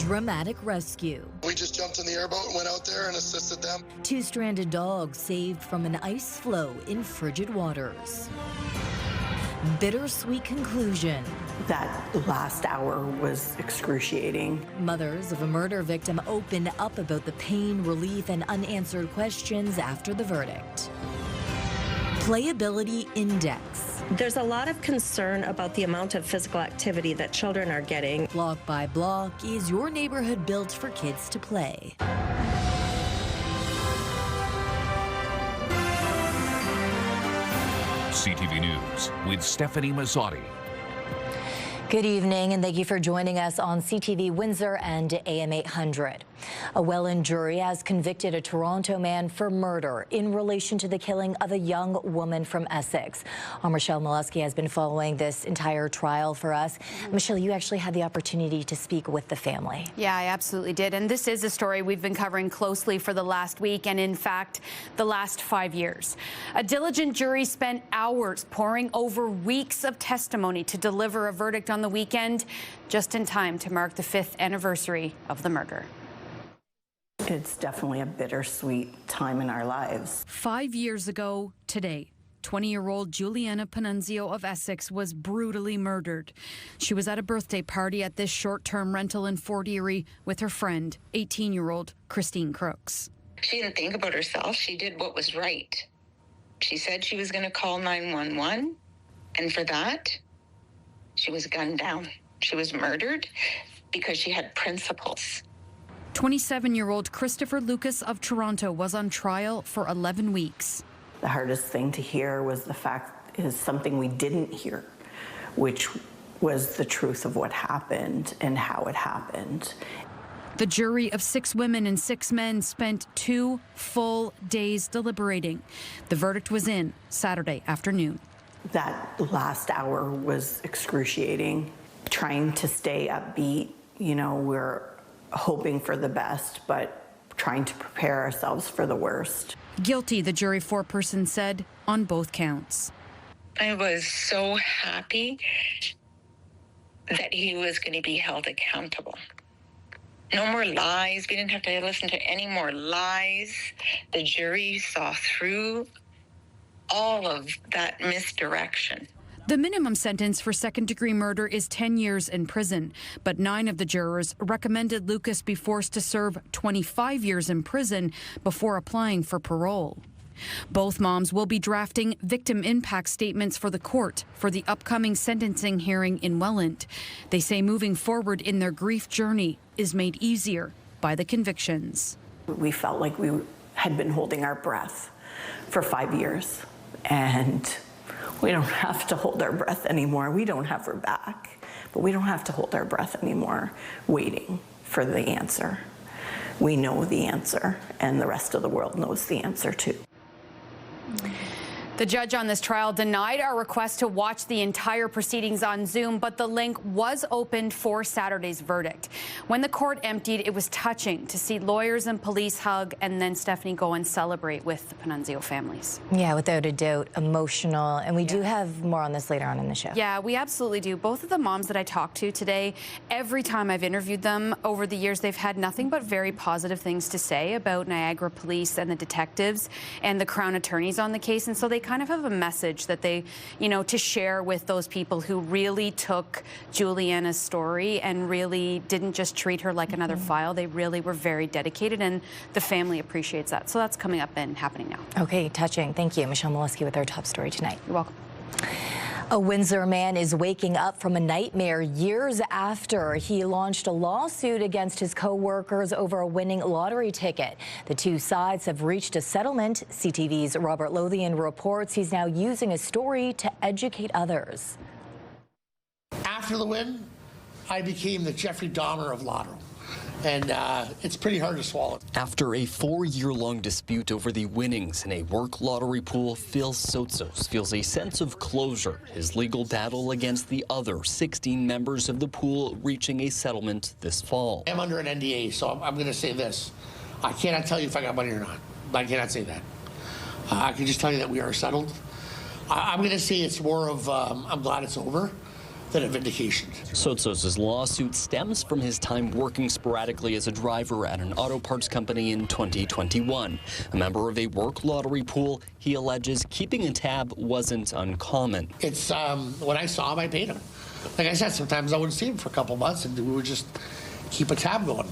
dramatic rescue. We just jumped in the airboat and went out there and assisted them. 2 stranded dogs saved from an ice floe in frigid waters. Bittersweet conclusion. That last hour was excruciating. Mothers of a murder victim open up about the pain, relief, and unanswered questions after the verdict. Playability Index. There's a lot of concern about the amount of physical activity that children are getting. Block by block, is your neighborhood built for kids to play? CTV News with Stefanie Masotti. Good evening, and thank you for joining us on CTV Windsor and AM 800. A Welland jury has convicted a Toronto man for murder in relation to the killing of a young woman from Essex. Our Michelle Molesky has been following this entire trial for us. Michelle, you actually had the opportunity to speak with the family. Yeah, I absolutely did. And this is a story we've been covering closely for the last week and, in fact, the last 5 years. A diligent jury spent hours poring over weeks of testimony to deliver a verdict on the weekend, just in time to mark the 5th anniversary of the murder. It's definitely a bittersweet time in our lives. 5 years ago today, 20-year-old Juliana Panunzio of Essex was brutally murdered. She was at a birthday party at this short-term rental in Fort Erie with her friend, 18-year-old Christine Crooks. She didn't think about herself. She did what was right. She said she was going to call 911, and for that, she was gunned down. She was murdered because she had principles. 27-year-old Christopher Lucas of Toronto was on trial for 11 weeks. The hardest thing to hear was the fact is something we didn't hear, which was the truth of what happened and how it happened. The jury of 6 women and 6 men spent 2 full days deliberating. The verdict was in Saturday afternoon. That last hour was excruciating. Trying to stay upbeat, you know, we're hoping for the best, but trying to prepare ourselves for the worst. Guilty, the jury foreperson said, on both counts. I was so happy that he was going to be held accountable. No more lies. We didn't have to listen to any more lies. The jury saw through all of that misdirection. The minimum sentence for second-degree murder is 10 years in prison, but 9 of the jurors recommended Lucas be forced to serve 25 years in prison before applying for parole. Both moms will be drafting victim impact statements for the court for the upcoming sentencing hearing in Welland. They say moving forward in their grief journey is made easier by the convictions. We felt like we had been holding our breath for 5 years, and we don't have to hold our breath anymore. We don't have her back, but we don't have to hold our breath anymore waiting for the answer. We know the answer, and the rest of the world knows the answer too. The judge on this trial denied our request to watch the entire proceedings on Zoom, but the link was opened for Saturday's verdict. When the court emptied, it was touching to see lawyers and police hug and then Stefanie go and celebrate with the Panunzio families. Yeah, without a doubt, emotional. And we do have more on this later on in the show. Yeah, we absolutely do. Both of the moms that I talked to today, every time I've interviewed them over the years, they've had nothing but very positive things to say about Niagara Police and the detectives and the Crown attorneys on the case. And so they kind of have a message that they, to share with those people who really took Juliana's story and really didn't just treat her like another file. They really were very dedicated, and the family appreciates that. So that's coming up and happening now. Okay, touching. Thank you. Michelle Molesky with our top story tonight. You're welcome. A Windsor man is waking up from a nightmare years after he launched a lawsuit against his co-workers over a winning lottery ticket. The two sides have reached a settlement. CTV's Robert Lothian reports he's now using his story to educate others. After the win, I became the Jeffrey Dahmer of lottery. And it's pretty hard to swallow. After a 4-year-long dispute over the winnings in a work lottery pool, Phil Sotzos feels a sense of closure. His legal battle against the other 16 members of the pool reaching a settlement this fall. I'm under an NDA, so I'm going to say this. I cannot tell you if I got money or not. I cannot say that. I can just tell you that we are settled. I'm going to say it's more of I'm glad it's over. than a vindication. Sotsos's lawsuit stems from his time working sporadically as a driver at an auto parts company in 2021. A member of a work lottery pool, he alleges keeping a tab wasn't uncommon. It's when I saw him, I paid him. Like I said, sometimes I wouldn't see him for a couple months, and we would just keep a tab going.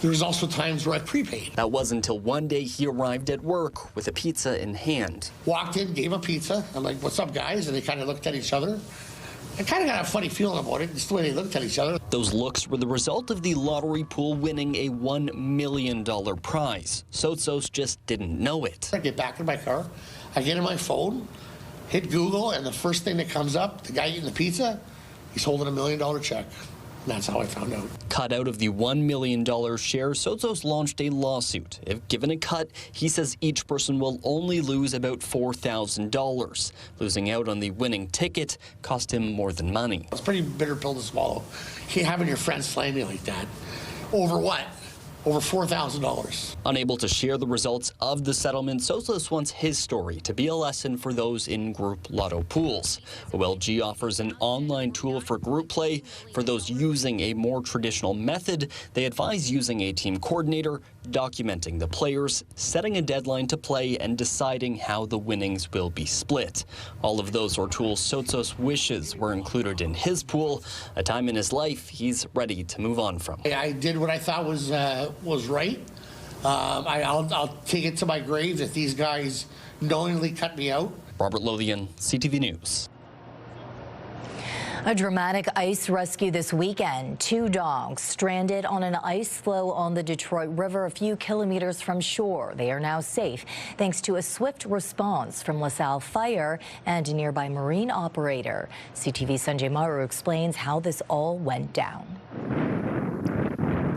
There was also times where I prepaid. That was until one day he arrived at work with a pizza in hand. Walked in, gave him a pizza. I'm like, "What's up, guys?" And they kind of looked at each other. I kind of got a funny feeling about it, just the way they looked at each other. Those looks were the result of the lottery pool winning a $1 million prize. Sotsos just didn't know it. I get back in my car, I get in my phone, hit Google, and the first thing that comes up, the guy eating the pizza, he's holding $1 million check. And that's how I found out. Cut out of the $1 million share, Sotsos launched a lawsuit. If given a cut, he says each person will only lose about $4,000. Losing out on the winning ticket cost him more than money. It's a pretty bitter pill to swallow. Can't having your friends slime you like that. Over what? Over $4,000. Unable to share the results of the settlement, Sotsos wants his story to be a lesson for those in group lotto pools. OLG offers an online tool for group play. For those using a more traditional method, they advise using a team coordinator, documenting the players, setting a deadline to play, and deciding how the winnings will be split. All of those are tools Sotsos wishes were included in his pool, a time in his life he's ready to move on from. I did what I thought was right. I'll take it to my grave that these guys knowingly cut me out. Robert Lothian, CTV News. A dramatic ice rescue this weekend. 2 dogs stranded on an ice floe on the Detroit River a few kilometers from shore. They are now safe thanks to a swift response from LaSalle Fire and a nearby marine operator. CTV Sanjay Maru explains how this all went down.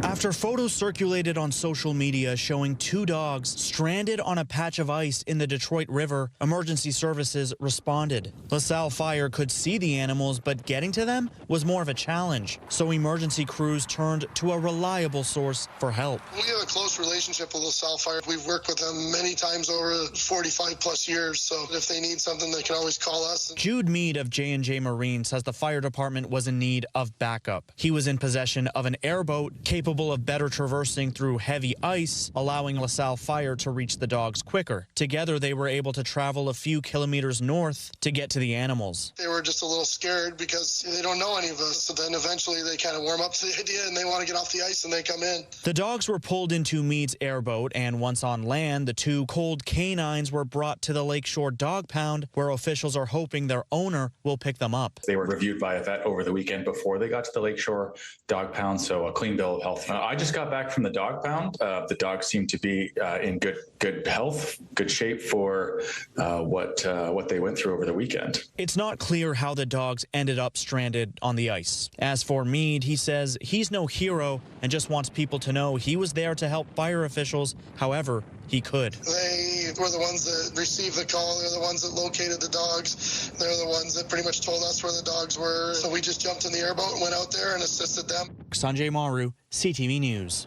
After photos circulated on social media showing 2 dogs stranded on a patch of ice in the Detroit River, emergency services responded. LaSalle Fire could see the animals, but getting to them was more of a challenge. So emergency crews turned to a reliable source for help. We have a close relationship with LaSalle Fire. We've worked with them many times over 45 plus years. So if they need something, they can always call us. Jude Mead of J&J Marine says the fire department was in need of backup. He was in possession of an airboat capable of better traversing through heavy ice, allowing LaSalle Fire to reach the dogs quicker. Together, they were able to travel a few kilometers north to get to the animals. They were just a little scared because they don't know any of us. So then eventually they kind of warm up to the idea and they want to get off the ice and they come in. The dogs were pulled into Mead's airboat, and once on land, the 2 cold canines were brought to the Lakeshore Dog Pound, where officials are hoping their owner will pick them up. They were reviewed by a vet over the weekend before they got to the Lakeshore Dog Pound, so a clean bill of health. I just got back from the dog pound. The dogs seem to be in good health, good shape for what they went through over the weekend. It's not clear how the dogs ended up stranded on the ice. As for Mead, he says he's no hero and just wants people to know he was there to help fire officials however he could. They were the ones that received the call. They're the ones that located the dogs. They're the ones that pretty much told us where the dogs were. So we just jumped in the airboat and went out there and assisted them. Sanjay Maru, CTV News.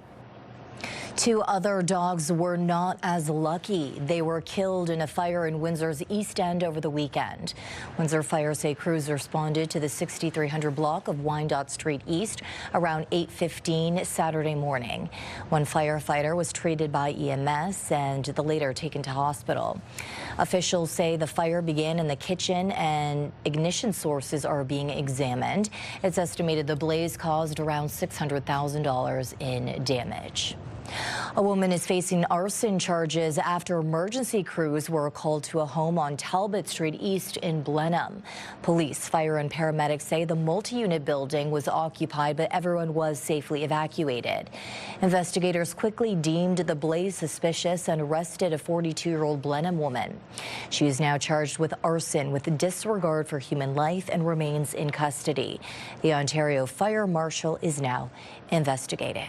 2 other dogs were not as lucky. They were killed in a fire in Windsor's East End over the weekend. Windsor Fire say crews responded to the 6300 block of Wyandotte Street East around 8:15 Saturday morning. 1 firefighter was treated by EMS and the later taken to hospital. Officials say the fire began in the kitchen and ignition sources are being examined. It's estimated the blaze caused around $600,000 in damage. A woman is facing arson charges after emergency crews were called to a home on Talbot Street East in Blenheim. Police, fire, and paramedics say the multi-unit building was occupied, but everyone was safely evacuated. Investigators quickly deemed the blaze suspicious and arrested a 42-year-old Blenheim woman. She is now charged with arson with disregard for human life and remains in custody. The Ontario Fire Marshal is now investigating.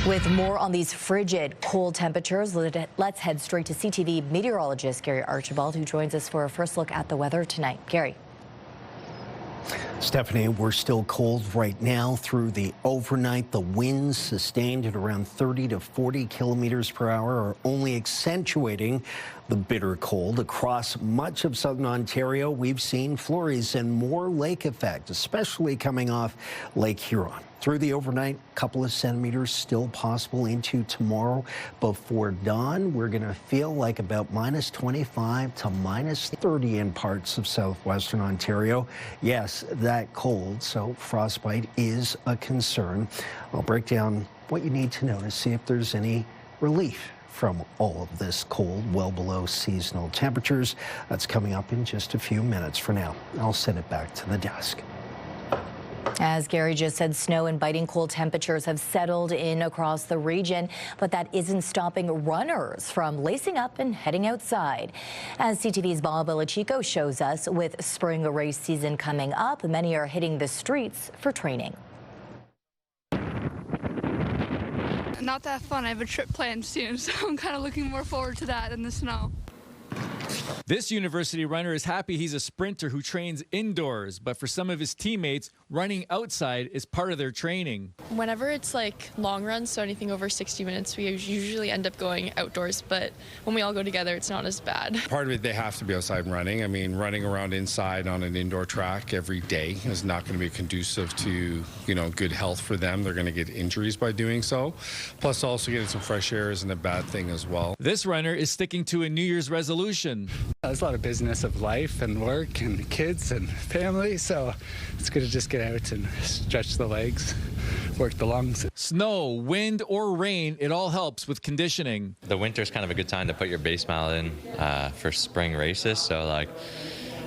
With more on these frigid, cold temperatures, let's head straight to CTV meteorologist Gary Archibald, who joins us for a first look at the weather tonight. Gary. Stephanie, we're still cold right now through the overnight. The winds sustained at around 30 to 40 kilometers per hour are only accentuating The bitter cold across much of southern Ontario. We've seen flurries and more lake effect, especially coming off Lake Huron. Through the overnight, a couple of centimeters still possible into tomorrow. Before dawn, we're going to feel like about minus 25 to minus 30 in parts of southwestern Ontario. Yes, that cold, so frostbite is a concern. I'll break down what you need to know to see if there's any relief from all of this cold, well below seasonal temperatures. That's coming up in just a few minutes. For now, I'll send it back to the desk. As Gary just said, snow and biting cold temperatures have settled in across the region, but that isn't stopping runners from lacing up and heading outside. As CTV's Bob Belichico shows us, with spring race season coming up, many are hitting the streets for training. Not that fun. I have a trip planned soon, so I'm kind of looking more forward to that than the snow. This university runner is happy he's a sprinter who trains indoors, but for some of his teammates, running outside is part of their training. Whenever it's like long runs, so anything over 60 minutes, we usually end up going outdoors, but when we all go together, it's not as bad. Part of it, they have to be outside and running. I mean, running around inside on an indoor track every day is not going to be conducive to, good health for them. They're going to get injuries by doing so. Plus, also getting some fresh air isn't a bad thing as well. This runner is sticking to a New Year's resolution. There's a lot of business of life and work and kids and family, so it's good to just get out and stretch the legs, work the lungs. Snow, wind, or rain, it all helps with conditioning. The winter's kind of a good time to put your base mile in for spring races, so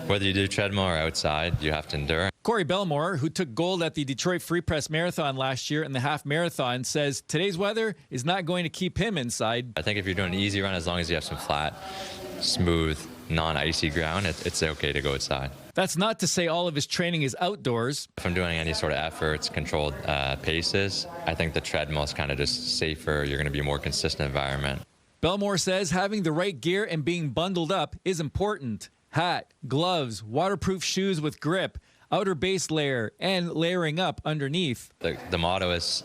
whether you do treadmill or outside, you have to endure. Corey Belmore, who took gold at the Detroit Free Press Marathon last year and the half marathon, says today's weather is not going to keep him inside. I think if you're doing an easy run, as long as you have some flat, smooth, non-icy ground, it's okay to go outside. That's not to say all of his training is outdoors. If I'm doing any sort of efforts, controlled paces, I think the treadmill is kind of just safer. You're going to be a more consistent environment. Belmore says having the right gear and being bundled up is important. Hat, gloves, waterproof shoes with grip, outer base layer, and layering up underneath. The motto is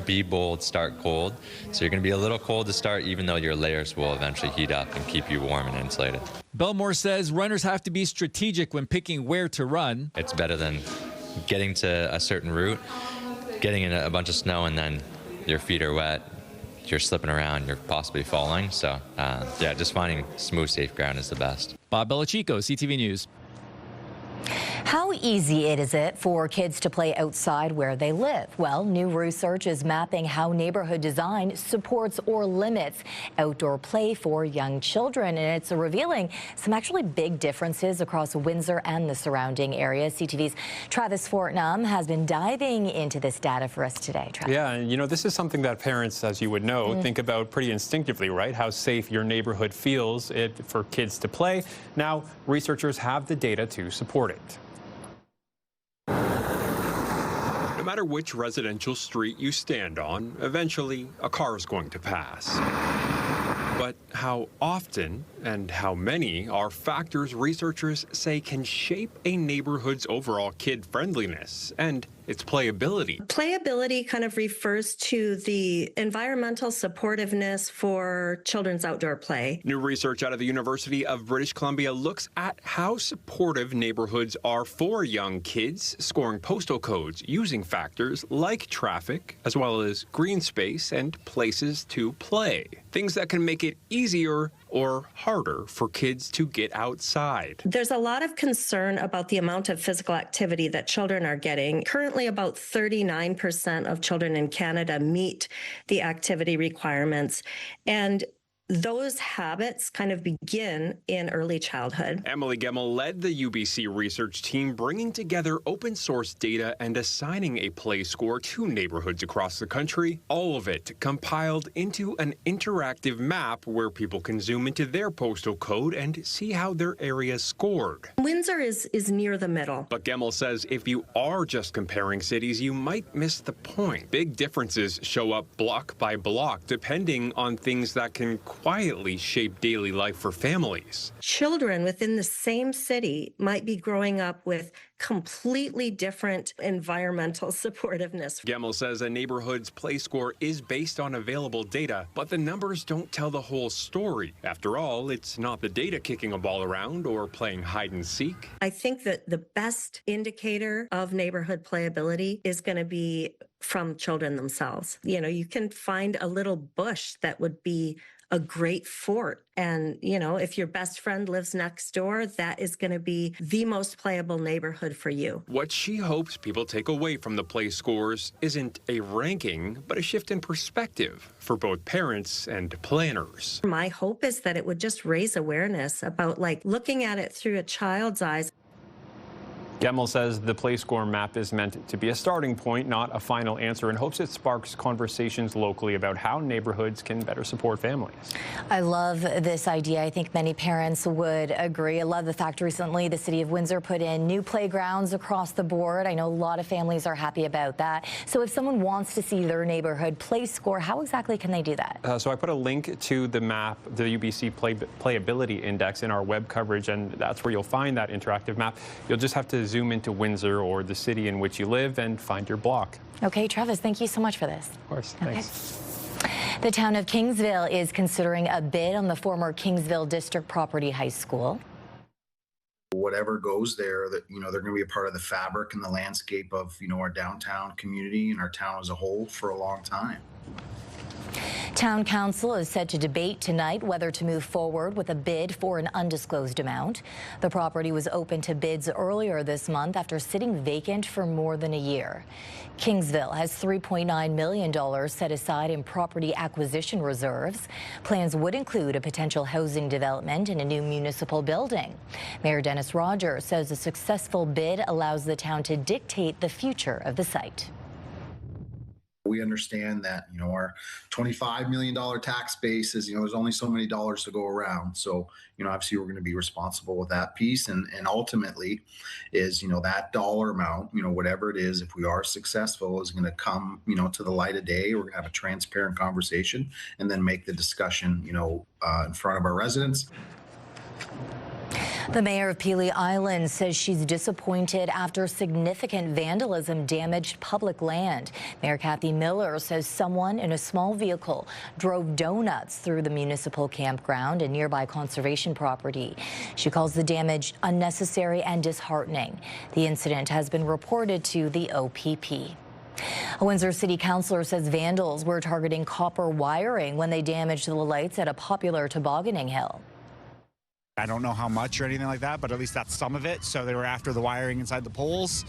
be bold, start cold. So you're going to be a little cold to start, even though your layers will eventually heat up and keep you warm and insulated. Belmore says runners have to be strategic when picking where to run. It's better than getting to a certain route, getting in a bunch of snow, and then your feet are wet, you're slipping around, you're possibly falling. So, just finding smooth, safe ground is the best. Bob Belichico, CTV News. How easy is it for kids to play outside where they live? Well, new research is mapping how neighborhood design supports or limits outdoor play for young children, and it's revealing some actually big differences across Windsor and the surrounding area. CTV's Travis Fortnum has been diving into this data for us today. Travis. Yeah, and this is something that parents, as you would know, think about pretty instinctively, right? How safe your neighborhood feels for kids to play. Now, researchers have the data to support it. No matter which residential street you stand on, eventually a car is going to pass. But how often and how many are factors researchers say can shape a neighborhood's overall kid-friendliness and its playability. Playability kind of refers to the environmental supportiveness for children's outdoor play. New research out of the University of British Columbia looks at how supportive neighborhoods are for young kids, scoring postal codes using factors like traffic, as well as green space and places to play. Things that can make it easier or harder for kids to get outside. There's a lot of concern about the amount of physical activity that children are getting. Currently, about 39% of children in Canada meet the activity requirements, and those habits kind of begin in early childhood. Emily Gemmell led the UBC research team, bringing together open source data and assigning a play score to neighborhoods across the country, all of it compiled into an interactive map where people can zoom into their postal code and see how their area scored. Windsor is near the middle. But Gemmell says if you are just comparing cities, you might miss the point. Big differences show up block by block, depending on things that can quietly shape daily life for families. Children within the same city might be growing up with completely different environmental supportiveness. Gemmell says a neighborhood's play score is based on available data, but the numbers don't tell the whole story. After all, it's not the data kicking a ball around or playing hide and seek. I think that the best indicator of neighborhood playability is going to be from children themselves. You know, you can find a little bush that would be a great fort. And, you know, if your best friend lives next door, that is going to be the most playable neighborhood for you. What she hopes people take away from the play scores isn't a ranking, but a shift in perspective for both parents and planners. My hope is that it would just raise awareness about, like, looking at it through a child's eyes. Gemmell says the play score map is meant to be a starting point, not a final answer, and hopes it sparks conversations locally about how neighborhoods can better support families. I love this idea. I think many parents would agree. I love the fact recently the city of Windsor put in new playgrounds across the board. I know a lot of families are happy about that. So if someone wants to see their neighborhood play score, how exactly can they do that? So I put a link to the map, the UBC Playability Index, in our web coverage, and that's where you'll find that interactive map. You'll just have to zoom into Windsor or the city in which you live and find your block. Okay, Travis, thank you so much for this. Of course, thanks. The town of Kingsville is considering a bid on the former Kingsville District Property High School. Whatever goes there, that, you know, they're going to be a part of the fabric and the landscape of, you know, our downtown community and our town as a whole for a long time. Town Council is set to debate tonight whether to move forward with a bid for an undisclosed amount. The property was open to bids earlier this month after sitting vacant for more than a year. Kingsville has $3.9 million set aside in property acquisition reserves. Plans would include a potential housing development and a new municipal building. Mayor Dennis Rogers says a successful bid allows the town to dictate the future of the site. We understand that, you know, our $25 million tax base is, you know, there's only so many dollars to go around. So, you know, obviously we're going to be responsible with that piece. And ultimately is, you know, that dollar amount, you know, whatever it is, if we are successful, is going to come, you know, to the light of day. We're going to have a transparent conversation and then make the discussion, you know, in front of our residents. The mayor of Pelee Island says she's disappointed after significant vandalism damaged public land. Mayor Kathy Miller says someone in a small vehicle drove donuts through the municipal campground and nearby conservation property. She calls the damage unnecessary and disheartening. The incident has been reported to the OPP. A Windsor City Councilor says vandals were targeting copper wiring when they damaged the lights at a popular tobogganing hill. I don't know how much or anything like that, but at least that's some of it. So they were after the wiring inside the poles,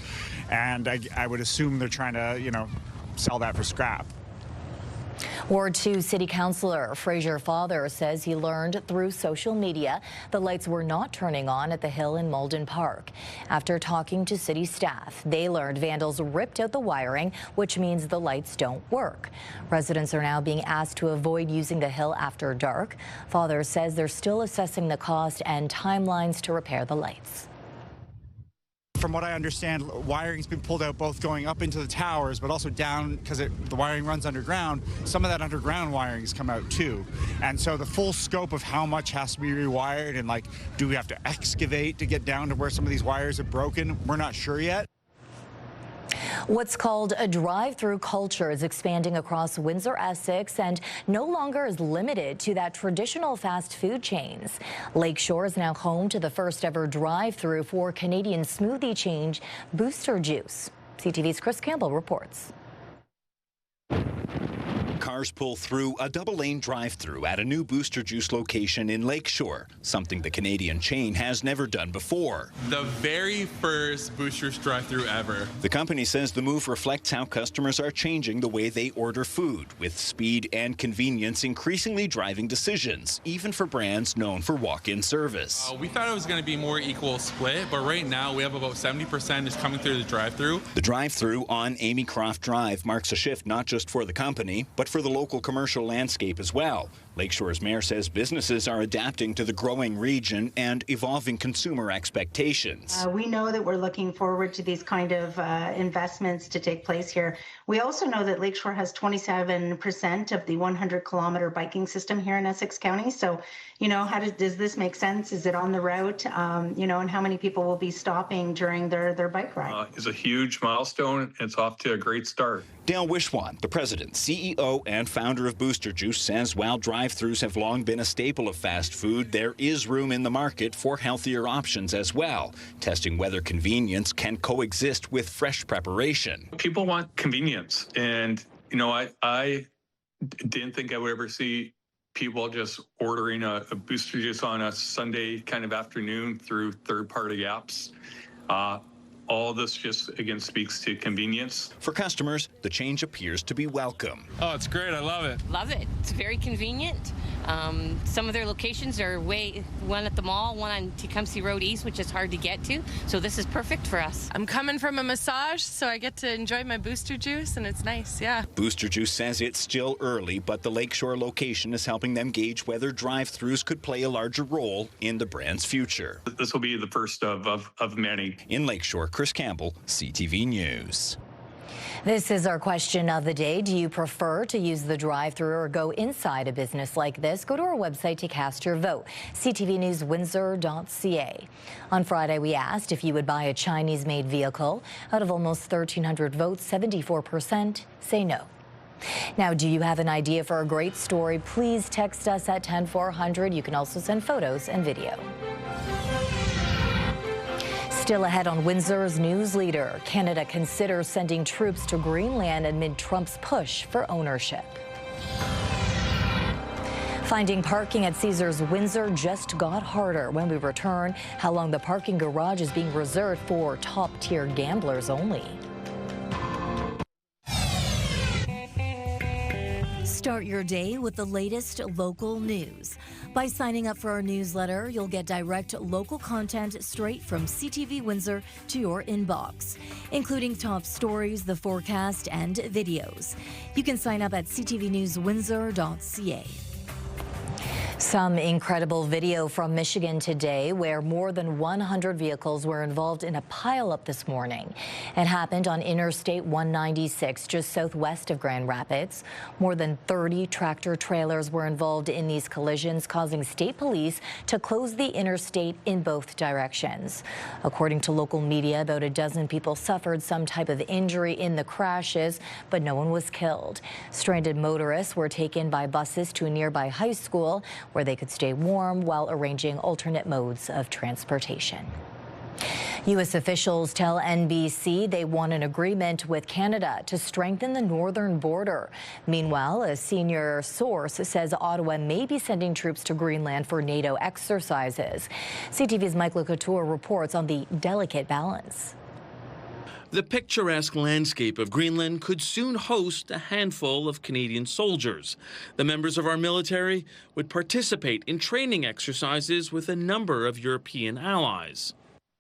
and I would assume they're trying to, you know, sell that for scrap. Ward 2 City Councilor Fraser Father says he learned through social media the lights were not turning on at the hill in Malden Park. After talking to city staff, they learned vandals ripped out the wiring, which means the lights don't work. Residents are now being asked to avoid using the hill after dark. Father says they're still assessing the cost and timelines to repair the lights. From what I understand, wiring's been pulled out both going up into the towers, but also down because the wiring runs underground. Some of that underground wiring has come out too. And so the full scope of how much has to be rewired and, like, do we have to excavate to get down to where some of these wires are broken? We're not sure yet. What's called a drive-through culture is expanding across Windsor, Essex, and no longer is limited to that traditional fast food chains. Lakeshore is now home to the first ever drive-through for Canadian smoothie chain Booster Juice. CTV's Chris Campbell reports. Cars pull through a double-lane drive-through at a new Booster Juice location in Lakeshore, something the Canadian chain has never done before. The very first Booster's drive-through ever. The company says the move reflects how customers are changing the way they order food, with speed and convenience increasingly driving decisions, even for brands known for walk-in service. We thought it was going to be more equal split, but right now we have about 70% is coming through the drive-through. The drive-through on Amy Croft Drive marks a shift not just for the company, but for the local commercial landscape as well. Lakeshore's mayor says businesses are adapting to the growing region and evolving consumer expectations. We know that we're looking forward to these kind of investments to take place here. We also know that Lakeshore has 27% of the 100-kilometer biking system here in Essex County. So, you know, does this make sense? Is it on the route? You know, and how many people will be stopping during their bike ride? It's a huge milestone. It's off to a great start. Dale Wishwan, the president, CEO, and founder of Booster Juice, says while drive-thrus have long been a staple of fast food, there is room in the market for healthier options as well, testing whether convenience can coexist with fresh preparation. People want convenience, and you know, I didn't think I would ever see people just ordering a Booster Juice on a Sunday kind of afternoon through third-party apps. All this just, again, speaks to convenience. For customers, the change appears to be welcome. Oh, it's great. I love it. Love it. It's very convenient. Some of their locations are one at the mall, one on Tecumseh Road East, which is hard to get to. So this is perfect for us. I'm coming from a massage, so I get to enjoy my Booster Juice, and it's nice, yeah. Booster Juice says it's still early, but the Lakeshore location is helping them gauge whether drive-thrus could play a larger role in the brand's future. This will be the first of many. In Lakeshore, Chris Campbell, CTV News. This is our question of the day. Do you prefer to use the drive-thru or go inside a business like this? Go to our website to cast your vote, ctvnewswindsor.ca. On Friday, we asked if you would buy a Chinese-made vehicle. Out of almost 1,300 votes, 74% say no. Now, do you have an idea for a great story? Please text us at 10400. You can also send photos and video. Still ahead on Windsor's news leader, Canada considers sending troops to Greenland amid Trump's push for ownership. Finding parking at Caesars Windsor just got harder. When we return, how long the parking garage is being reserved for top-tier gamblers only. Start your day with the latest local news. By signing up for our newsletter, you'll get direct local content straight from CTV Windsor to your inbox, including top stories, the forecast, and videos. You can sign up at ctvnewswindsor.ca. Some incredible video from Michigan today where more than 100 vehicles were involved in a pileup this morning. It happened on Interstate 196 just southwest of Grand Rapids. More than 30 tractor trailers were involved in these collisions, causing state police to close the interstate in both directions. According to local media, about a dozen people suffered some type of injury in the crashes, but no one was killed. Stranded motorists were taken by buses to a nearby high school where they could stay warm while arranging alternate modes of transportation. U.S. officials tell NBC they want an agreement with Canada to strengthen the northern border. Meanwhile, a senior source says Ottawa may be sending troops to Greenland for NATO exercises. CTV's Mike LeCouture reports on the delicate balance. The picturesque landscape of Greenland could soon host a handful of Canadian soldiers. The members of our military would participate in training exercises with a number of European allies.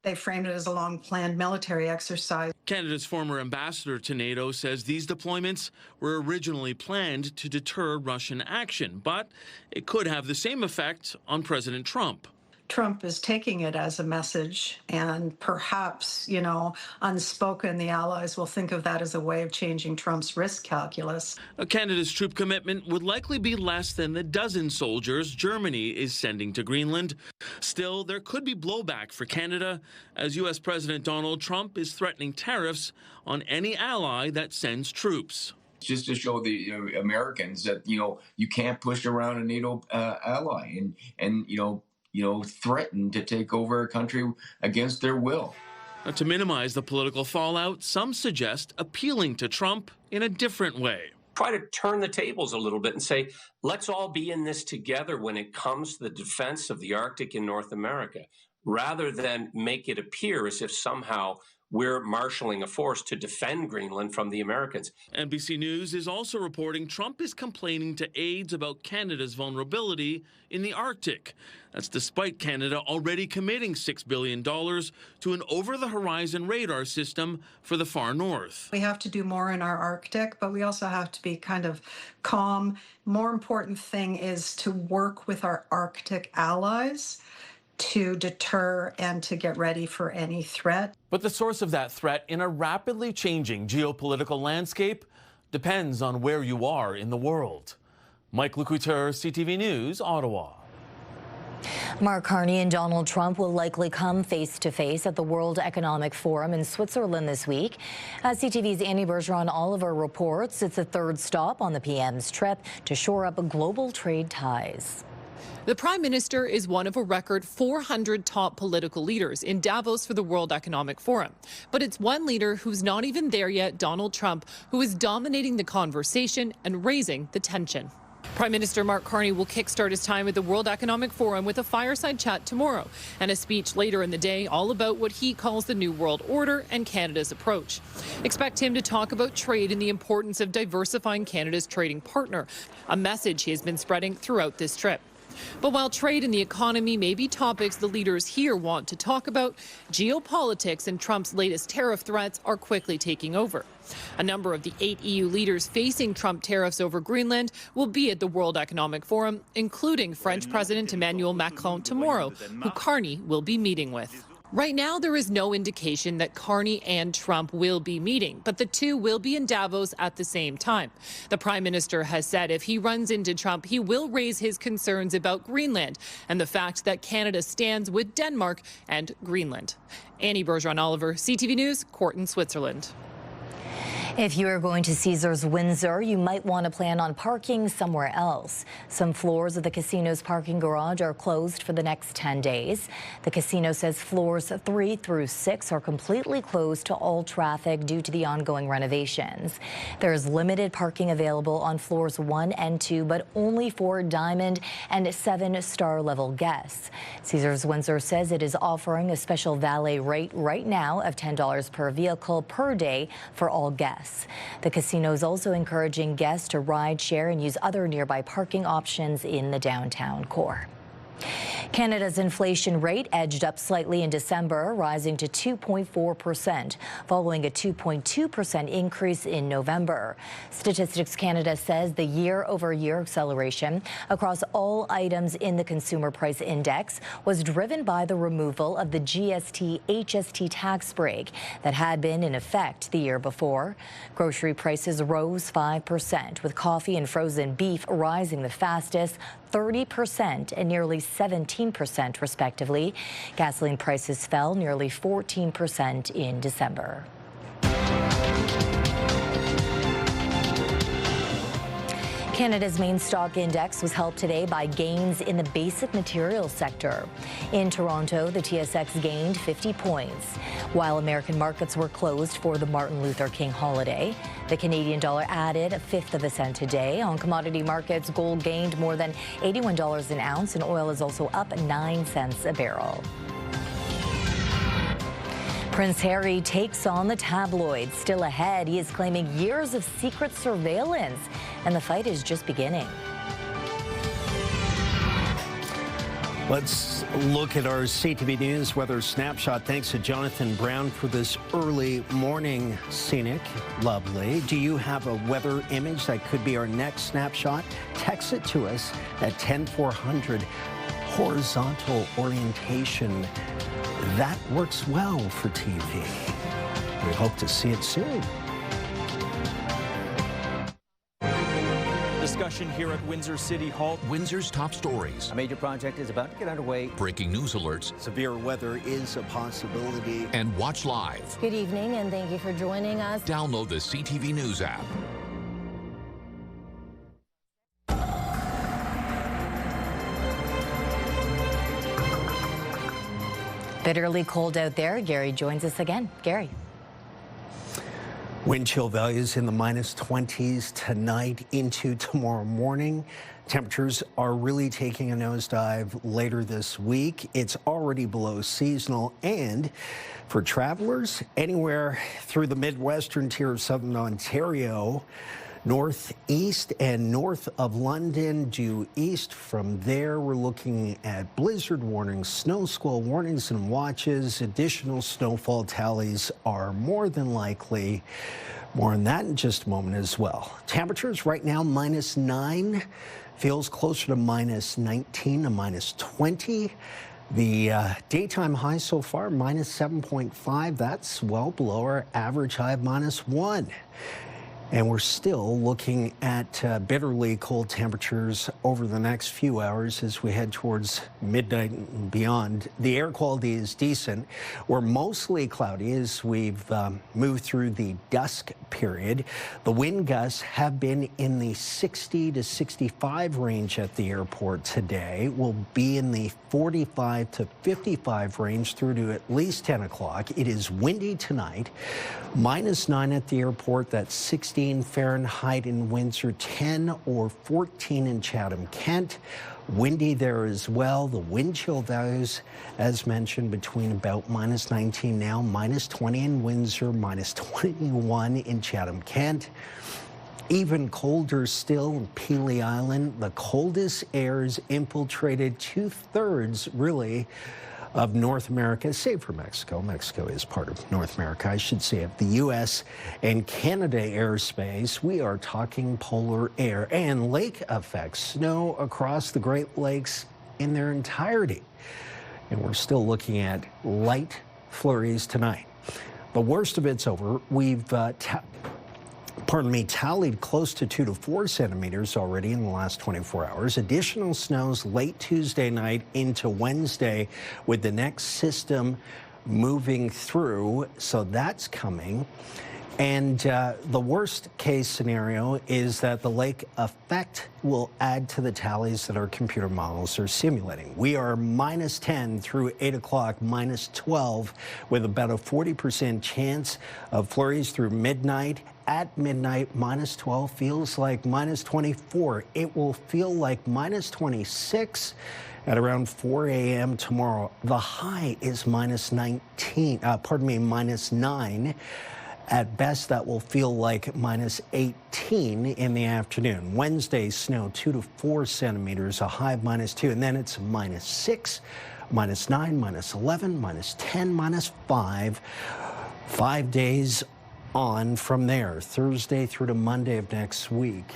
They framed it as a long-planned military exercise. Canada's former ambassador to NATO says these deployments were originally planned to deter Russian action, but it could have the same effect on President Trump. Trump is taking it as a message, and perhaps, you know, unspoken, the allies will think of that as a way of changing Trump's risk calculus. Canada's troop commitment would likely be less than the dozen soldiers Germany is sending to Greenland. Still, there could be blowback for Canada as U.S. President Donald Trump is threatening tariffs on any ally that sends troops. Just to show the Americans that, you can't push around a NATO ally and threaten to take over a country against their will. To minimize the political fallout, some suggest appealing to Trump in a different way. Try to turn the tables a little bit and say, let's all be in this together when it comes to the defense of the Arctic in North America, rather than make it appear as if somehow we're marshaling a force to defend Greenland from the Americans. NBC News is also reporting Trump is complaining to aides about Canada's vulnerability in the Arctic. That's despite Canada already committing $6 billion to an over-the-horizon radar system for the far north. We have to do more in our Arctic, but we also have to be kind of calm. More important thing is to work with our Arctic allies to deter and to get ready for any threat. But the source of that threat in a rapidly changing geopolitical landscape depends on where you are in the world. Mike Lecouteur, CTV News, Ottawa. Mark Carney and Donald Trump will likely come face-to-face at the World Economic Forum in Switzerland this week. As CTV's Annie Bergeron-Oliver reports, it's the third stop on the PM's trip to shore up global trade ties. The Prime Minister is one of a record 400 top political leaders in Davos for the World Economic Forum. But it's one leader who's not even there yet, Donald Trump, who is dominating the conversation and raising the tension. Prime Minister Mark Carney will kickstart his time at the World Economic Forum with a fireside chat tomorrow and a speech later in the day all about what he calls the New World Order and Canada's approach. Expect him to talk about trade and the importance of diversifying Canada's trading partner, a message he has been spreading throughout this trip. But while trade and the economy may be topics the leaders here want to talk about, geopolitics and Trump's latest tariff threats are quickly taking over. A number of the 8 EU leaders facing Trump tariffs over Greenland will be at the World Economic Forum, including French President Emmanuel Macron tomorrow, who Carney will be meeting with. Right now, there is no indication that Carney and Trump will be meeting, but the two will be in Davos at the same time. The Prime Minister has said if he runs into Trump, he will raise his concerns about Greenland and the fact that Canada stands with Denmark and Greenland. Annie Bergeron-Oliver, CTV News, Corton, Switzerland. If you are going to Caesars Windsor, you might want to plan on parking somewhere else. Some floors of the casino's parking garage are closed for the next 10 days. The casino says floors 3 through 6 are completely closed to all traffic due to the ongoing renovations. There is limited parking available on floors 1 and 2, but only for Diamond and 7-star level guests. Caesars Windsor says it is offering a special valet rate right now of $10 per vehicle per day for all guests. The casino is also encouraging guests to ride, share, and use other nearby parking options in the downtown core. Canada's inflation rate edged up slightly in December, rising to 2.4%, following a 2.2% increase in November. Statistics Canada says the year-over-year acceleration across all items in the Consumer Price Index was driven by the removal of the GST-HST tax break that had been in effect the year before. Grocery prices rose 5%, with coffee and frozen beef rising the fastest, 30% and nearly 17% respectively. Gasoline prices fell nearly 14% in December. Canada's main stock index was helped today by gains in the basic materials sector. In Toronto, the TSX gained 50 points. While American markets were closed for the Martin Luther King holiday, the Canadian dollar added 1/5 of a cent today. On commodity markets, gold gained more than $81 an ounce, and oil is also up 9 cents a barrel. Prince Harry takes on the tabloids. Still ahead, he is claiming years of secret surveillance, and the fight is just beginning. Let's look at our CTV News weather snapshot. Thanks to Jonathan Brown for this early morning scenic. Lovely. Do you have a weather image that could be our next snapshot? Text it to us at 10400. Horizontal orientation. That works well for TV. We hope to see it soon. Discussion here at Windsor City Hall. Windsor's top stories. A major project is about to get underway. Breaking news alerts. Severe weather is a possibility. And watch live. Good evening, and thank you for joining us. Download the CTV News app. Bitterly cold out there. Gary joins us again. Gary. Wind chill values in the -20s tonight into tomorrow morning. Temperatures are really taking a nosedive later this week. It's already below seasonal, and for travelers anywhere through the Midwestern tier of southern Ontario, northeast and north of London, due east from there, we're looking at blizzard warnings, snow squall warnings and watches. Additional snowfall tallies are more than likely. More on that in just a moment as well. Temperatures right now -9, feels closer to -19 to -20. The daytime high so far, -7.5. That's well below our average high of -1. And we're still looking at bitterly cold temperatures over the next few hours as we head towards midnight and beyond. The air quality is decent. We're mostly cloudy as we've moved through the dusk period. The wind gusts have been in the 60 to 65 range at the airport today. We'll be in the 45 to 55 range through to at least 10 o'clock. It is windy tonight. -9 at the airport. That's 16 Fahrenheit in Windsor, 10 or 14 in Chatham-Kent. Windy there as well. The wind chill values, as mentioned, between about -19 now, -20 in Windsor, -21 in Chatham-Kent. Even colder still in Pelee Island. The coldest airs infiltrated 2/3, really, of North America, save for Mexico. Mexico is part of North America, I should say, of the U.S. and Canada airspace. We are talking polar air and lake effects, snow across the Great Lakes in their entirety. And we're still looking at light flurries tonight. The worst of it's over. We've tallied close to 2 to 4 centimeters already in the last 24 hours. Additional snows late Tuesday night into Wednesday with the next system moving through. So that's coming. And the worst case scenario is that the lake effect will add to the tallies that our computer models are simulating. We are -10 through 8 o'clock, -12 with about a 40% chance of flurries through midnight. At midnight, -12 feels like -24. It will feel like -26 at around 4 a.m. tomorrow. The high is -9. At best, that will feel like -18 in the afternoon. Wednesday, snow 2 to 4 centimeters, a high of -2, and then it's -6, -9, -11, -10, -5. 5 days on from there, Thursday through to Monday of next week.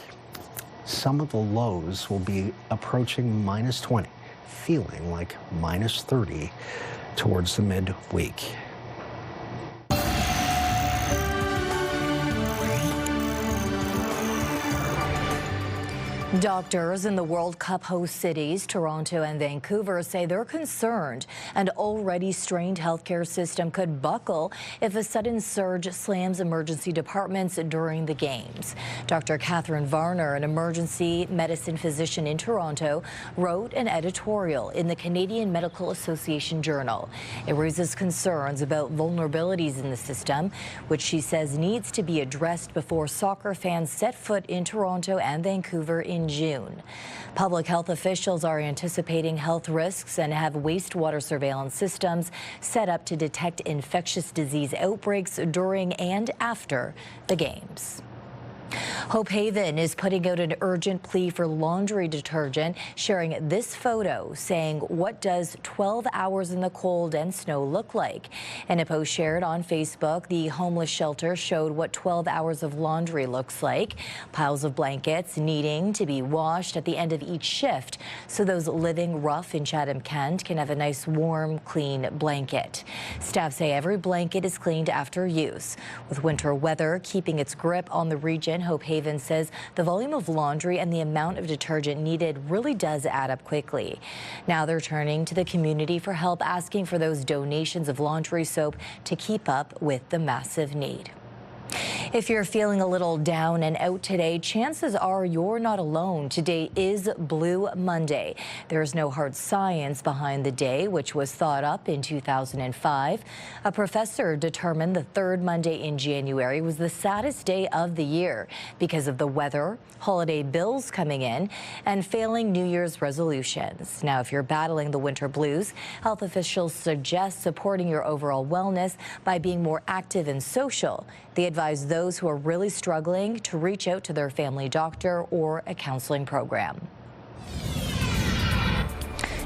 Some of the lows will be approaching -20, feeling like -30 towards the midweek. Doctors in the World Cup host cities, Toronto and Vancouver, say they're concerned an already strained healthcare system could buckle if a sudden surge slams emergency departments during the games. Dr. Catherine Varner, an emergency medicine physician in Toronto, wrote an editorial in the Canadian Medical Association Journal. It raises concerns about vulnerabilities in the system, which she says needs to be addressed before soccer fans set foot in Toronto and Vancouver in June. Public health officials are anticipating health risks and have wastewater surveillance systems set up to detect infectious disease outbreaks during and after the games. Hope Haven is putting out an urgent plea for laundry detergent, sharing this photo saying, "What does 12 hours in the cold and snow look like?" In a post shared on Facebook, the homeless shelter showed what 12 hours of laundry looks like. Piles of blankets needing to be washed at the end of each shift, so those living rough in Chatham-Kent can have a nice, warm, clean blanket. Staff say every blanket is cleaned after use. With winter weather keeping its grip on the region, Hope Haven says the volume of laundry and the amount of detergent needed really does add up quickly. Now they're turning to the community for help, asking for those donations of laundry soap to keep up with the massive need. If you're feeling a little down and out today, chances are you're not alone. Today is Blue Monday. There is no hard science behind the day, which was thought up in 2005. A professor determined the third Monday in January was the saddest day of the year because of the weather, holiday bills coming in, and failing New Year's resolutions. Now, if you're battling the winter blues, health officials suggest supporting your overall wellness by being more active and social. They advise those who are really struggling to reach out to their family doctor or a counseling program.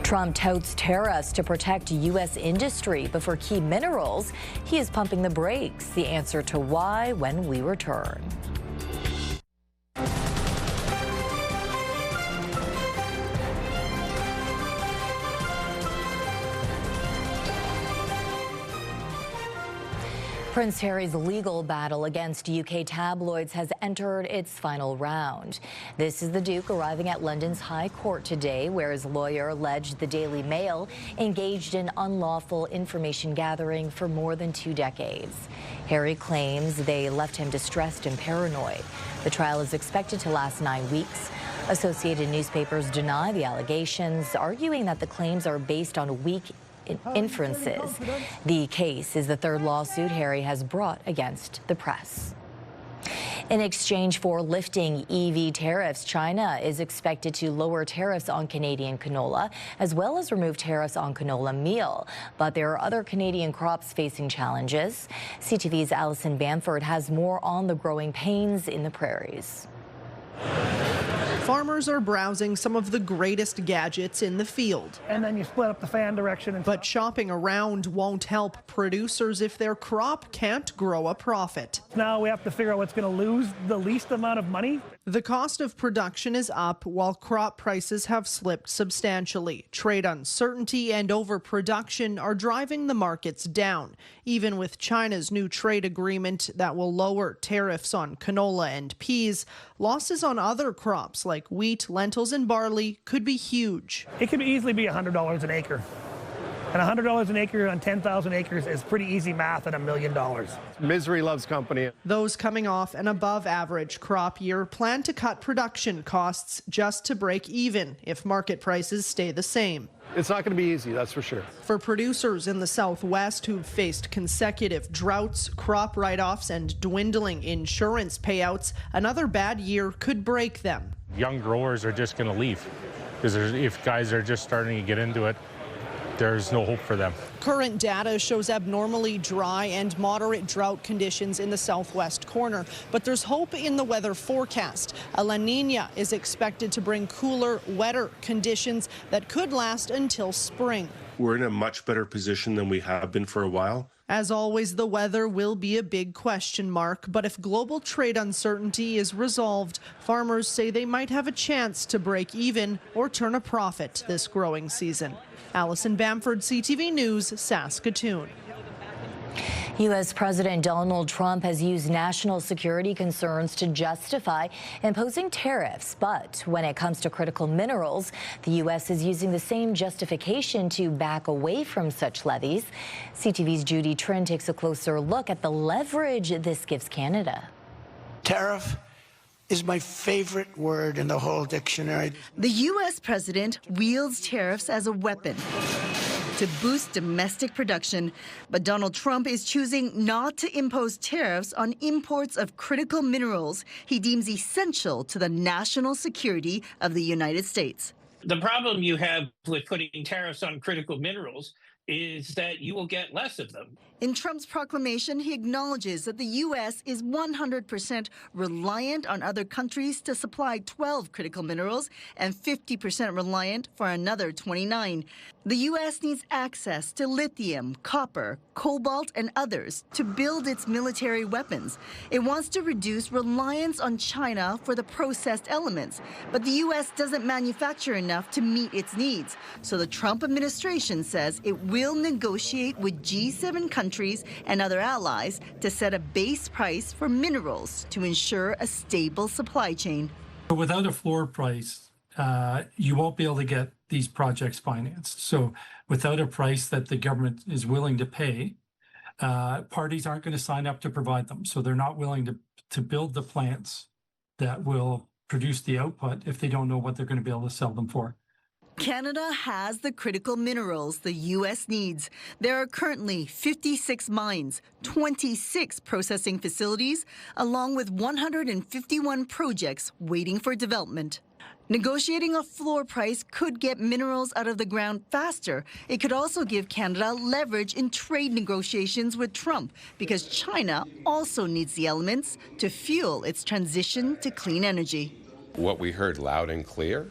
Trump touts tariffs to protect U.S. industry, but for key minerals, he is pumping the brakes. The answer to why when we return. Prince Harry's legal battle against UK tabloids has entered its final round. This is the Duke arriving at London's High Court today, where his lawyer alleged the Daily Mail engaged in unlawful information gathering for more than 2 decades. Harry claims they left him distressed and paranoid. The trial is expected to last 9 weeks. Associated newspapers deny the allegations, arguing that the claims are based on weak inferences. The case is the third lawsuit Harry has brought against the press. In exchange for lifting EV tariffs, China is expected to lower tariffs on Canadian canola, as well as remove tariffs on canola meal. But there are other Canadian crops facing challenges. CTV's Alison Bamford has more on the growing pains in the prairies. Farmers are browsing some of the greatest gadgets in the field. And then you split up the fan direction. But shopping around won't help producers if their crop can't grow a profit. Now we have to figure out what's going to lose the least amount of money. The cost of production is up while crop prices have slipped substantially. Trade uncertainty and overproduction are driving the markets down, even with China's new trade agreement that will lower tariffs on canola and peas. Losses on other crops like wheat, lentils, and barley could be huge. It could easily be $100 an acre. And $100 an acre on 10,000 acres is pretty easy math at $1 million. Misery loves company. Those coming off an above-average crop year plan to cut production costs just to break even if market prices stay the same. It's not going to be easy, that's for sure. For producers in the Southwest who've faced consecutive droughts, crop write-offs, and dwindling insurance payouts, another bad year could break them. Young growers are just going to leave because if guys are just starting to get into it, there's no hope for them. Current data shows abnormally dry and moderate drought conditions in the southwest corner, but there's hope in the weather forecast. A La Nina is expected to bring cooler, wetter conditions that could last until spring. We're in a much better position than we have been for a while. As always, the weather will be a big question mark, but if global trade uncertainty is resolved, farmers say they might have a chance to break even or turn a profit this growing season. Alison Bamford, CTV News, Saskatoon. U.S. President Donald Trump has used national security concerns to justify imposing tariffs. But when it comes to critical minerals, the U.S. is using the same justification to back away from such levies. CTV's Judy Trin takes a closer look at the leverage this gives Canada. Tariff is my favorite word in the whole dictionary. The U.S. president wields tariffs as a weapon to boost domestic production, but Donald Trump is choosing not to impose tariffs on imports of critical minerals he deems essential to the national security of the United States. The problem you have with putting tariffs on critical minerals is that you will get less of them. In Trump's proclamation, he acknowledges that the U.S. is 100% reliant on other countries to supply 12 critical minerals and 50% reliant for another 29. The U.S. needs access to lithium, copper, cobalt, and others to build its military weapons. It wants to reduce reliance on China for the processed elements, but the U.S. doesn't manufacture enough to meet its needs. So the Trump administration says it will negotiate with G7 countries and other allies to set a base price for minerals to ensure a stable supply chain. Without a floor price, you won't be able to get these projects financed. So without a price that the government is willing to pay, parties aren't going to sign up to provide them. So they're not willing to build the plants that will produce the output if they don't know what they're going to be able to sell them for. Canada has the critical minerals the U.S. needs. There are currently 56 mines, 26 processing facilities, along with 151 projects waiting for development. Negotiating a floor price could get minerals out of the ground faster. It could also give Canada leverage in trade negotiations with Trump, because China also needs the elements to fuel its transition to clean energy. What we heard loud and clear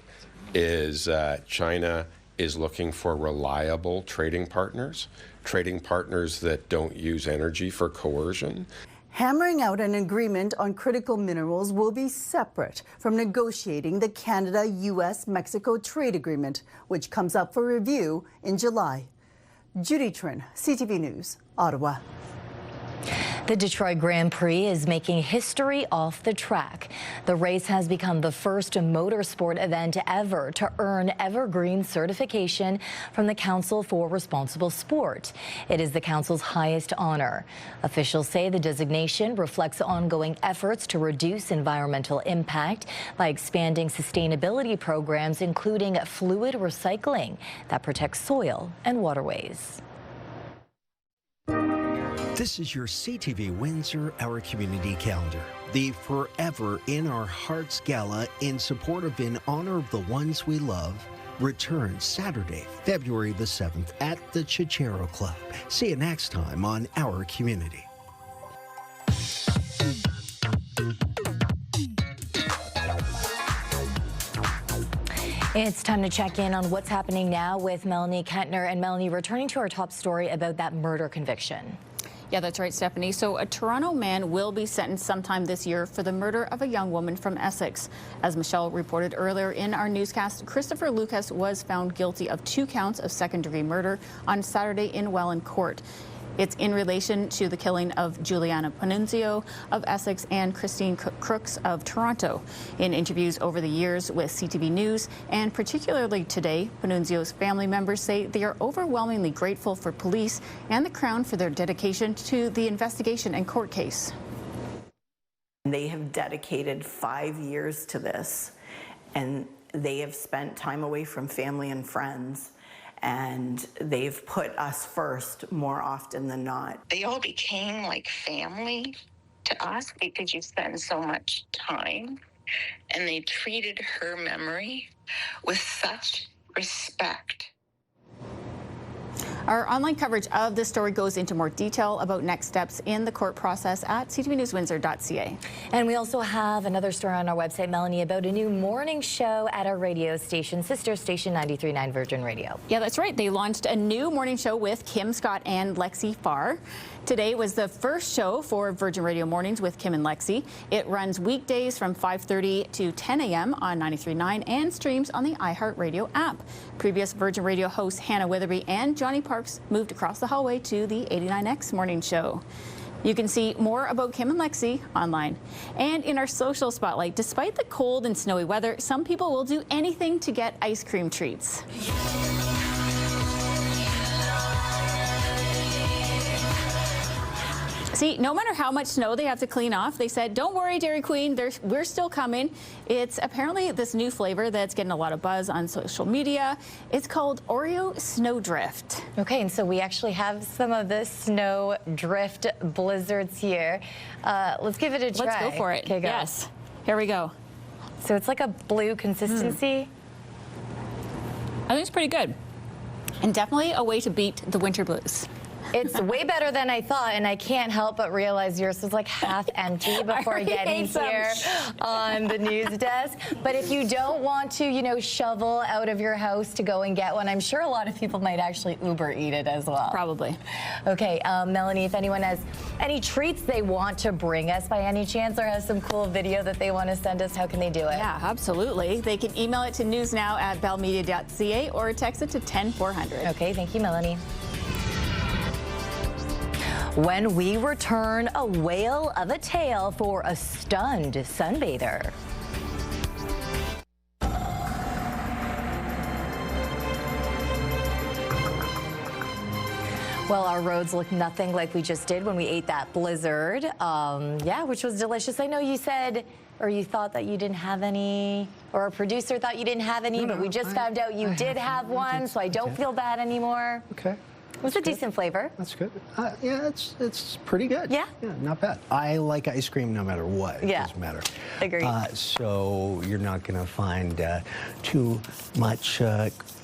is China is looking for reliable trading partners that don't use energy for coercion. Hammering out an agreement on critical minerals will be separate from negotiating the Canada-US-Mexico trade agreement, which comes up for review in July. Judy Trin, CTV News, Ottawa. The Detroit Grand Prix is making history off the track. The race has become the first motorsport event ever to earn Evergreen certification from the Council for Responsible Sport. It is the council's highest honor. Officials say the designation reflects ongoing efforts to reduce environmental impact by expanding sustainability programs, including fluid recycling that protects soil and waterways. This is your CTV Windsor Our Community Calendar. The Forever in Our Hearts Gala in support of In Honor of the Ones We Love returns Saturday, February the 7th at the Chichero Club. See you next time on Our Community. It's time to check in on what's happening now with Melanie Kentner. And Melanie, returning to our top story about that murder conviction. Yeah, that's right, Stephanie. So a Toronto man will be sentenced sometime this year for the murder of a young woman from Essex. As Michelle reported earlier in our newscast, Christopher Lucas was found guilty of 2 counts of second-degree murder on Saturday in Welland Court. It's in relation to the killing of Juliana Panunzio of Essex and Christine Crooks of Toronto. In interviews over the years with CTV News, and particularly today, Panunzio's family members say they are overwhelmingly grateful for police and the Crown for their dedication to the investigation and court case. They have dedicated 5 years to this, and they have spent time away from family and friends. And they've put us first more often than not. They all became like family to us because you spend so much time, and they treated her memory with such respect. Our online coverage of this story goes into more detail about next steps in the court process at ctvnewswindsor.ca. And we also have another story on our website, Melanie, about a new morning show at our radio station, sister station 93.9 Virgin Radio. Yeah, that's right. They launched a new morning show with Kim Scott and Lexi Farr. Today was the first show for Virgin Radio Mornings with Kim and Lexi. It runs weekdays from 5:30 to 10 a.m. on 93.9 and streams on the iHeartRadio app. Previous Virgin Radio hosts Hannah Witherby and Johnny Parks moved across the hallway to the 89X Morning Show. You can see more about Kim and Lexi online. And in our social spotlight, despite the cold and snowy weather, some people will do anything to get ice cream treats. See, no matter how much snow they have to clean off, they said, don't worry, Dairy Queen, we're still coming. It's apparently this new flavor that's getting a lot of buzz on social media. It's called Oreo Snowdrift. Okay, and so we actually have some of the snow drift blizzards here. Let's give it a try. Let's go for it. Okay, go. Yes. Here we go. So it's like a blue consistency. I think it's pretty good. And definitely a way to beat the winter blues. It's way better than I thought, and I can't help but realize yours was like half empty before getting here on the news desk. But if you don't want to, you know, shovel out of your house to go and get one, I'm sure a lot of people might actually Uber eat it as well. Probably. Okay, Melanie, if anyone has any treats they want to bring us by any chance, or has some cool video that they want to send us, how can they do it? Yeah, absolutely. They can email it to newsnow@bellmedia.ca or text it to 10400. Okay, thank you, Melanie. When we return, a whale of a tale for a stunned sunbather. Well, our roads look nothing like we just did when we ate that blizzard. Yeah, which was delicious. I know you said, or you thought that you didn't have any, or our producer thought you didn't have any, but we just found out you did have one, so I don't feel bad anymore. Okay. It was a decent flavor. That's good. Yeah, it's pretty good. Yeah? Yeah, not bad. I like ice cream no matter what. It doesn't matter. Agreed. So you're not going to find too much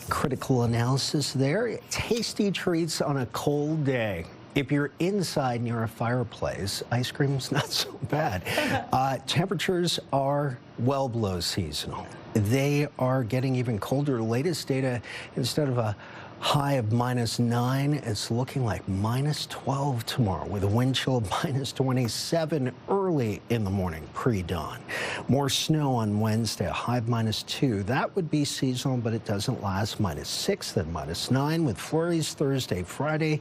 critical analysis there. Tasty treats on a cold day. If you're inside near a fireplace, ice cream's not so bad. Temperatures are well below seasonal. They are getting even colder. Latest data, instead of a high of -9, it's looking like -12 tomorrow with a wind chill of -27 early in the morning, pre-dawn. More snow on Wednesday, a high of -2. That would be seasonal, but it doesn't last. -6, then -9 with flurries Thursday, Friday.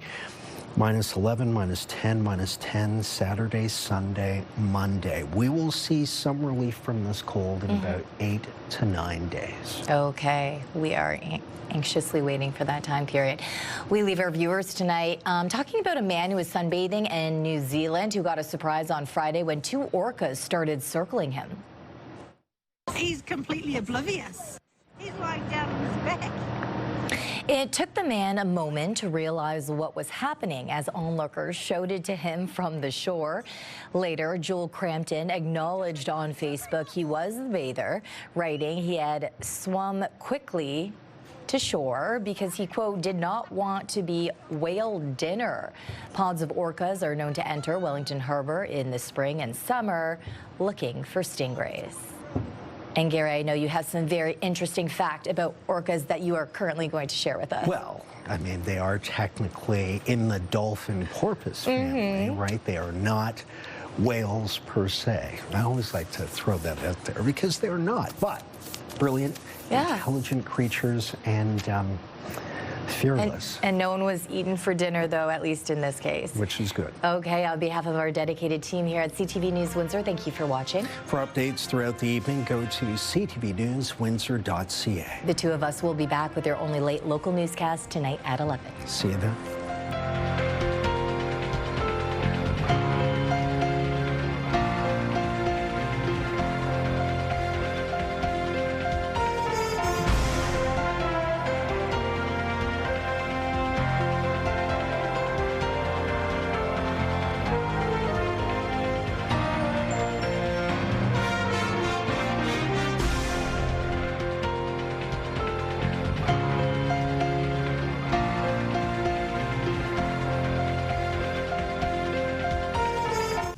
-11, -10, -10, Saturday, Sunday, Monday. We will see some relief from this cold in about 8 to 9 days. Okay, we are anxiously waiting for that time period. We leave our viewers tonight talking about a man who was sunbathing in New Zealand who got a surprise on Friday when 2 orcas started circling him. He's completely oblivious. He's lying down on his back. It took the man a moment to realize what was happening as onlookers shouted to him from the shore. Later, Joel Crampton acknowledged on Facebook he was the bather, writing he had swum quickly to shore because he, quote, did not want to be whale dinner. Pods of orcas are known to enter Wellington Harbor in the spring and summer looking for stingrays. And Gary, I know you have some very interesting fact about orcas that you are currently going to share with us. Well, I mean, they are technically in the dolphin porpoise family, right? They are not whales per se. I always like to throw that out there because they're not, but brilliant, intelligent creatures and fearless. And no one was eaten for dinner, though, at least in this case. Which is good. Okay, on behalf of our dedicated team here at CTV News Windsor, thank you for watching. For updates throughout the evening, go to ctvnewswindsor.ca. The two of us will be back with your only late local newscast tonight at 11. See you then.